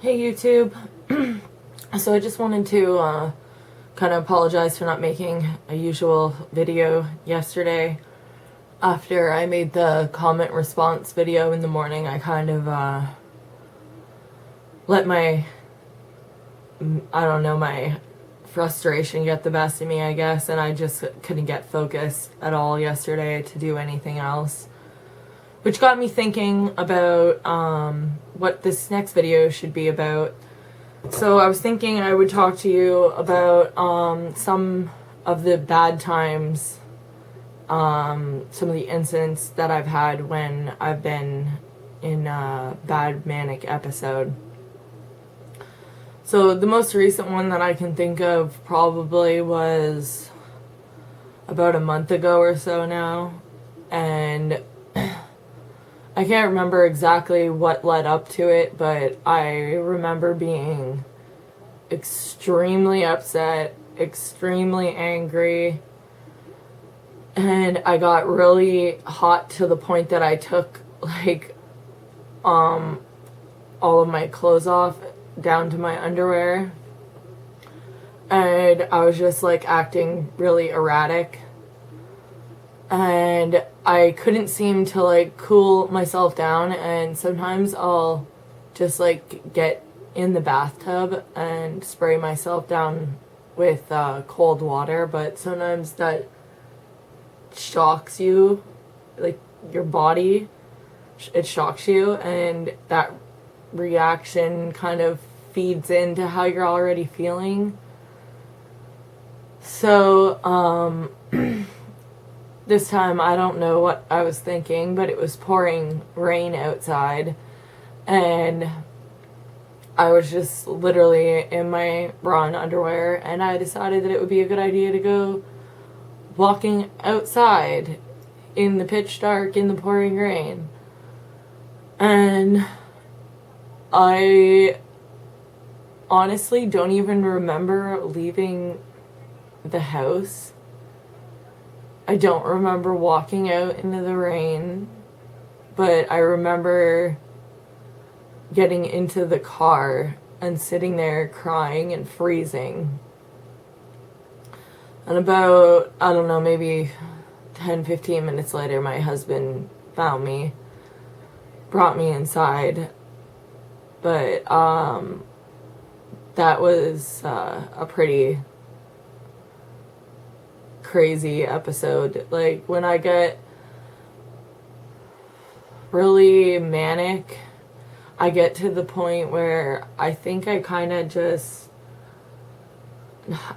Hey YouTube. So I just wanted to kind of apologize for not making a usual video yesterday. After I made the comment response video in the morning, I kind of let my my frustration get the best of me, I guess, and I just couldn't get focused at all yesterday to do anything else. Which got me thinking about what this next video should be about. So I was thinking I would talk to you about some of the bad times, some of the incidents that I've had when I've been in a bad manic episode. So the most recent one that I can think of probably was about a month ago or so now, and I can't remember exactly what led up to it, but I remember being extremely upset, extremely angry, and I got really hot to the point that I took all of my clothes off down to my underwear, and I was just acting really erratic. And I couldn't seem to cool myself down, and sometimes I'll just get in the bathtub and spray myself down with cold water, but sometimes that shocks you, your body, it shocks you, and that reaction kind of feeds into how you're already feeling. So this time, I don't know what I was thinking, but it was pouring rain outside, and I was just literally in my bra and underwear, and I decided that it would be a good idea to go walking outside in the pitch dark, in the pouring rain. And I honestly don't even remember leaving the house. I don't remember walking out into the rain, but I remember getting into the car and sitting there crying and freezing. And about, I don't know, maybe 10-15 minutes later, my husband found me, brought me inside. But that was a pretty crazy episode. When I get really manic, I get to the point where I think I kind of just,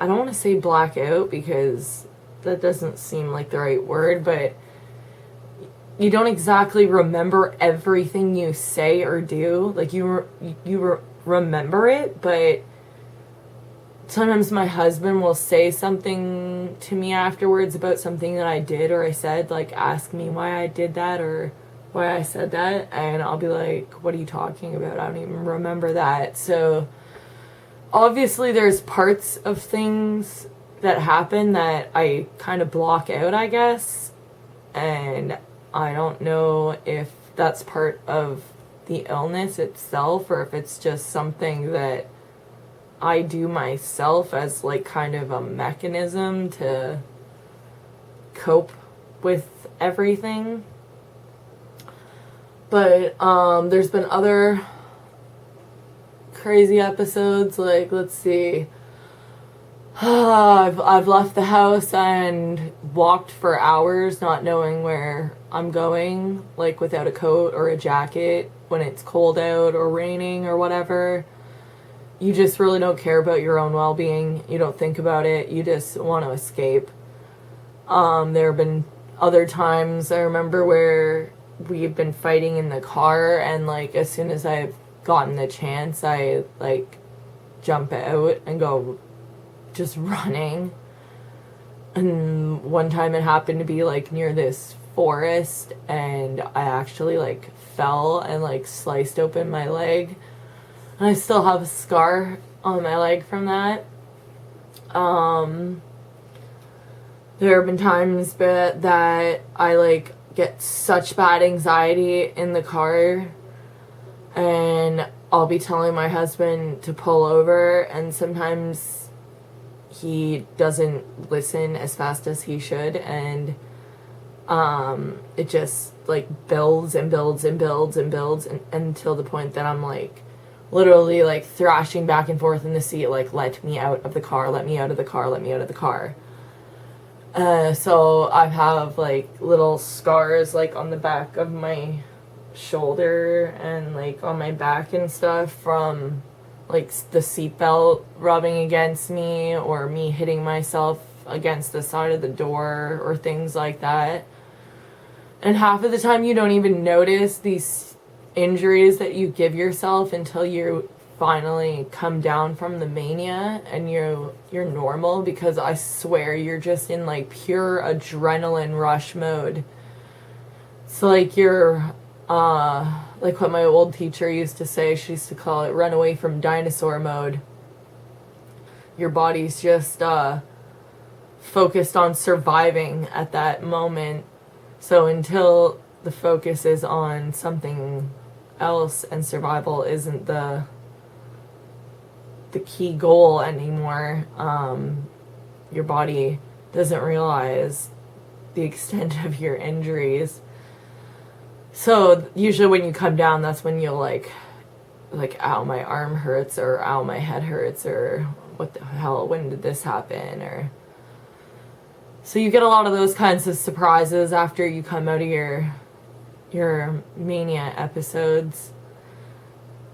I don't want to say black out because that doesn't seem like the right word, but you don't exactly remember everything you say or do. You remember it, but sometimes my husband will say something to me afterwards about something that I did or I said, ask me why I did that or why I said that, and I'll be like, what are you talking about? I don't even remember that. So obviously there's parts of things that happen that I kind of block out, I guess, and I don't know if that's part of the illness itself or if it's just something that I do myself as kind of a mechanism to cope with everything. But there's been other crazy episodes, let's see. I've left the house and walked for hours not knowing where I'm going, without a coat or a jacket when it's cold out or raining or whatever. You just really don't care about your own well-being. You don't think about it. You just want to escape. There have been other times I remember where we've been fighting in the car, and as soon as I've gotten the chance, I jump out and go just running. And one time it happened to be near this forest, and I actually fell and sliced open my leg. I still have a scar on my leg from that. There have been times that I get such bad anxiety in the car, and I'll be telling my husband to pull over, and sometimes he doesn't listen as fast as he should, and it just like builds and builds and builds and builds until the point that I'm like literally like thrashing back and forth in the seat, like, let me out of the car, let me out of the car, let me out of the car. So I have like little scars like on the back of my shoulder and like on my back and stuff from like the seatbelt rubbing against me or me hitting myself against the side of the door or things like that. And half of the time you don't even notice these injuries that you give yourself until you finally come down from the mania and you're normal, because I swear you're just in like pure adrenaline rush mode. So like you're like what my old teacher used to say, she used to call it run away from dinosaur mode. Your body's just focused on surviving at that moment. So until the focus is on something else and survival isn't the key goal anymore, your body doesn't realize the extent of your injuries. So usually when you come down, that's when you'll like ow, my arm hurts, or ow, my head hurts, or what the hell, when did this happen? Or so you get a lot of those kinds of surprises after you come out of your mania episodes.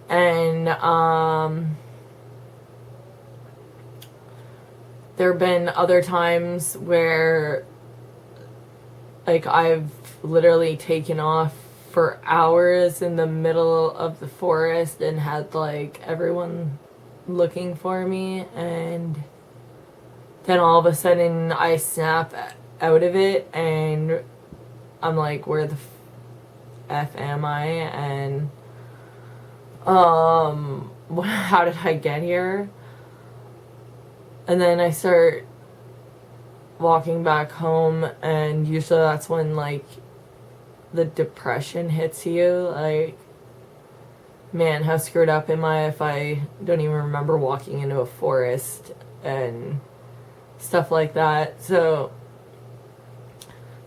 And there have been other times where like I've literally taken off for hours in the middle of the forest and had like everyone looking for me, and then all of a sudden I snap out of it and I'm like, where the F am I? And how did I get here? And then I start walking back home, and usually that's when like the depression hits you. Like, man, how screwed up am I if I don't even remember walking into a forest and stuff like that. So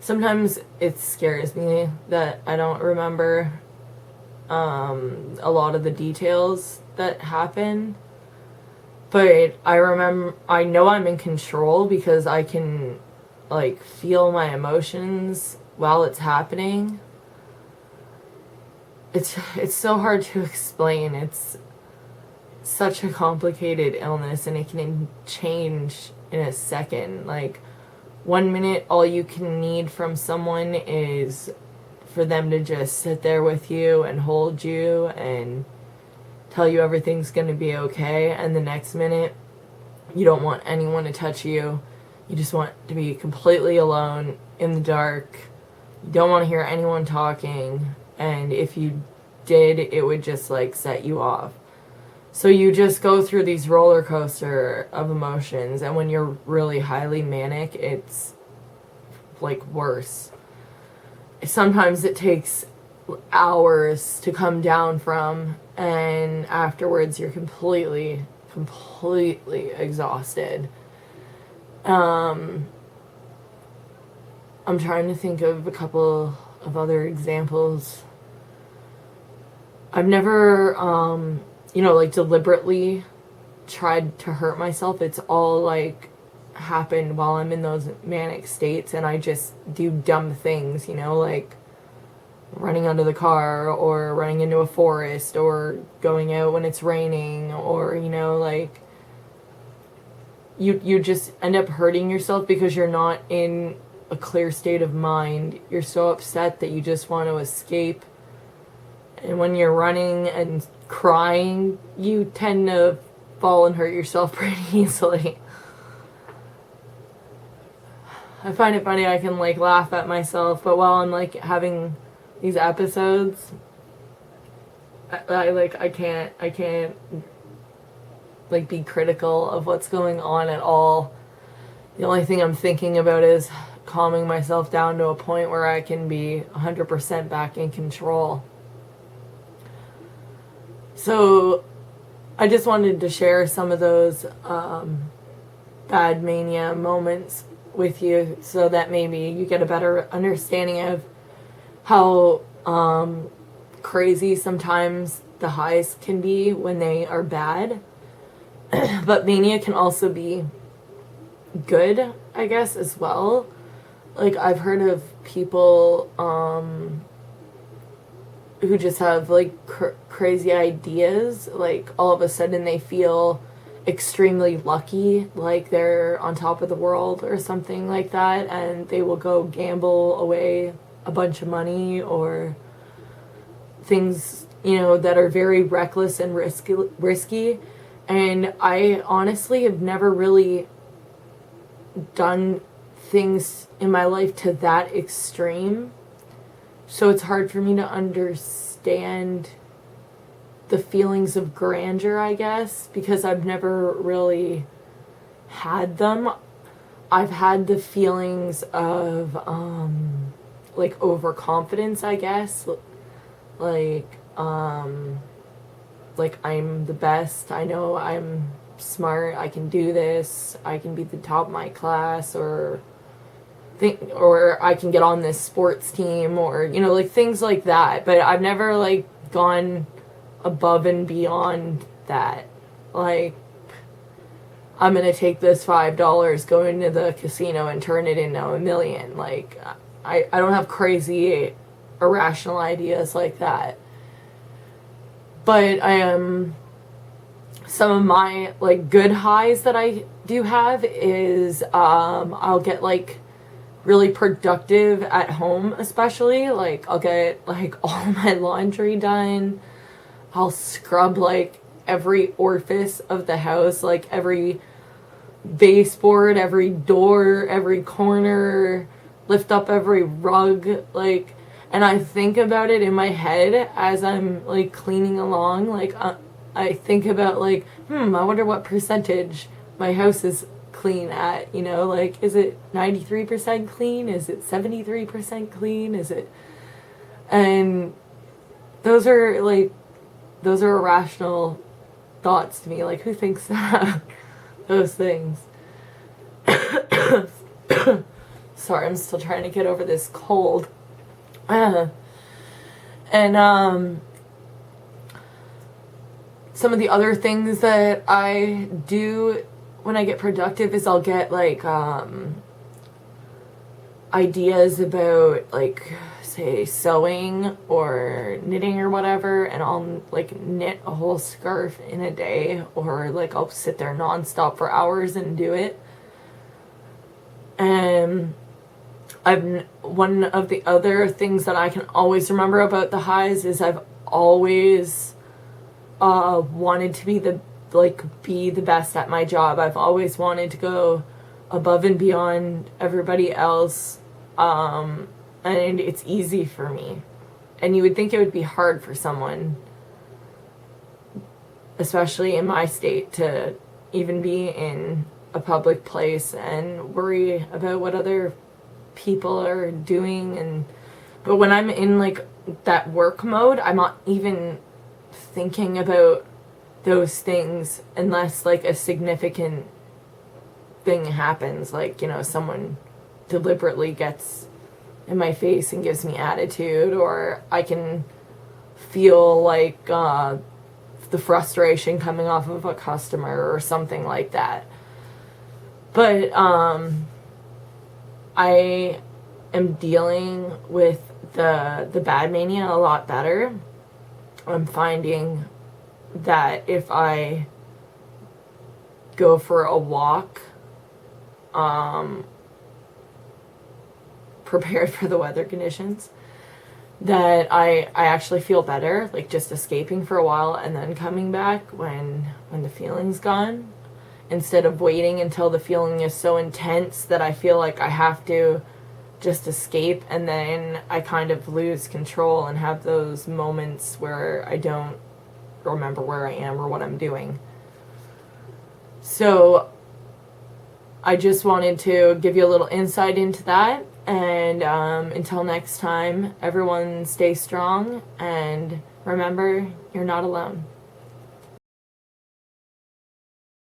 sometimes it scares me that I don't remember a lot of the details that happen. But I know I'm in control because I can like feel my emotions while it's happening. It's so hard to explain. It's such a complicated illness, and it can change in a second. Like, 1 minute all you can need from someone is for them to just sit there with you and hold you and tell you everything's going to be okay, and the next minute you don't want anyone to touch you. You just want to be completely alone in the dark. You don't want to hear anyone talking, and if you did, it would just like set you off. So you just go through these roller coaster of emotions, and when you're really highly manic, it's like worse. Sometimes it takes hours to come down from, and afterwards you're completely exhausted. I'm trying to think of a couple of other examples. I've never like deliberately tried to hurt myself. It's all like happened while I'm in those manic states, and I just do dumb things, like running under the car, or running into a forest, or going out when it's raining, or like you just end up hurting yourself because you're not in a clear state of mind. You're so upset that you just want to escape, and when you're running and crying, you tend to fall and hurt yourself pretty easily. I find it funny, I can like laugh at myself, but while I'm like having these episodes, I can't like be critical of what's going on at all. The only thing I'm thinking about is calming myself down to a point where I can be 100% back in control. So I just wanted to share some of those bad mania moments with you so that maybe you get a better understanding of how crazy sometimes the highs can be when they are bad. But mania can also be good, I guess, as well. Like, I've heard of people who just have, like, crazy ideas. Like, all of a sudden they feel extremely lucky, like they're on top of the world or something like that, and they will go gamble away a bunch of money or things, that are very reckless and risky. And I honestly have never really done things in my life to that extreme. So it's hard for me to understand the feelings of grandeur, I guess, because I've never really had them. I've had the feelings of, like, overconfidence, I guess. Like I'm the best. I know I'm smart. I can do this. I can be the top of my class, or I can get on this sports team, or like things like that. But I've never like gone above and beyond that. Like, I'm gonna take this $5, go into the casino and turn it into $1 million. Like, I don't have crazy irrational ideas like that. But some of my like good highs that I do have is I'll get like really productive at home, especially. Like, I'll get like all my laundry done. I'll scrub like every orifice of the house, like every baseboard, every door, every corner, lift up every rug, like, and I think about it in my head as I'm like cleaning along. Like, I think about like, I wonder what percentage my house is clean at, like, is it 93% clean? Is it 73% clean? Is it, and those are irrational thoughts to me. Like, who thinks that? Those things. Sorry, I'm still trying to get over this cold. And some of the other things that I do when I get productive is I'll get like ideas about, like, say, sewing or knitting or whatever, and I'll like knit a whole scarf in a day, or like I'll sit there nonstop for hours and do it. And one of the other things that I can always remember about the highs is I've always wanted to be the best at my job. I've always wanted to go above and beyond everybody else, and it's easy for me. And you would think it would be hard for someone, especially in my state, to even be in a public place and worry about what other people are doing. But when I'm in like that work mode, I'm not even thinking about those things unless like a significant thing happens, like, someone deliberately gets in my face and gives me attitude, or I can feel like the frustration coming off of a customer or something like that. But I am dealing with the bad mania a lot better. I'm finding that if I go for a walk, prepared for the weather conditions, that I actually feel better, like just escaping for a while and then coming back when the feeling's gone, instead of waiting until the feeling is so intense that I feel like I have to just escape, and then I kind of lose control and have those moments where I don't remember where I am or what I'm doing. So I just wanted to give you a little insight into that, and until next time, everyone stay strong, and remember, you're not alone.